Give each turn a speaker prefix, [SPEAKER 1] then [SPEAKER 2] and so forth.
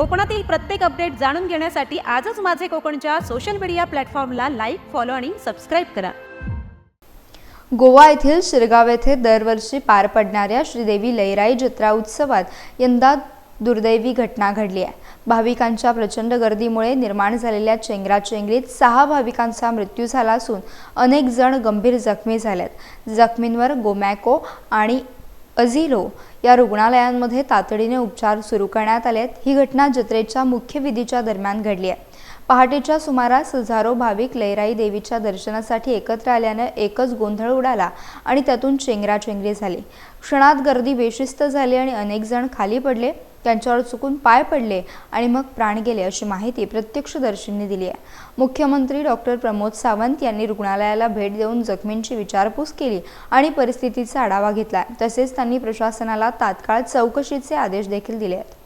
[SPEAKER 1] कोकणातील प्रत्येक अपडेट जाणून घेण्यासाठी आजच माझे कोकणच्या सोशल मीडिया प्लॅटफॉर्मला लाईक, फॉलो आणि सबस्क्राईब करा।
[SPEAKER 2] गोवा येथील शिरगाव येथे दरवर्षी पार पडणाऱ्या श्रीदेवी लईराई जत्रा उत्सवात यंदा दुर्दैवी घटना घडली आहे। भाविकांच्या प्रचंड गर्दीमुळे निर्माण झालेल्या चेंगराचेंगरीत 6 भाविकांचा मृत्यू झाला असून अनेक जण गंभीर जखमी झालेत। जखमींवर गोमॅको आणि अझिलो या रुग्णालयांमध्ये तातडीने उपचार सुरू करण्यात आलेत। ही घटना जत्रेच्या मुख्य विधीच्या दरम्यान घडली आहे। पहाटेच्या सुमारास हजारो भाविक लईराई देवीच्या दर्शनासाठी एकत्र आल्याने एकच गोंधळ उडाला आणि त्यातून चेंगराचेंगरी झाली। क्षणात गर्दी बेशिस्त झाली आणि अनेक जण खाली पडले, त्यांच्यावर चुकून पाय पडले आणि मग प्राण गेले अशी माहिती प्रत्यक्षदर्शींनी दिली आहे। मुख्यमंत्री डॉक्टर प्रमोद सावंत यांनी रुग्णालयाला भेट देऊन जखमींची विचारपूस केली आणि परिस्थितीचा आढावा घेतला। तसेच त्यांनी प्रशासनाला तात्काळ चौकशीचे आदेश देखील दिले आहेत।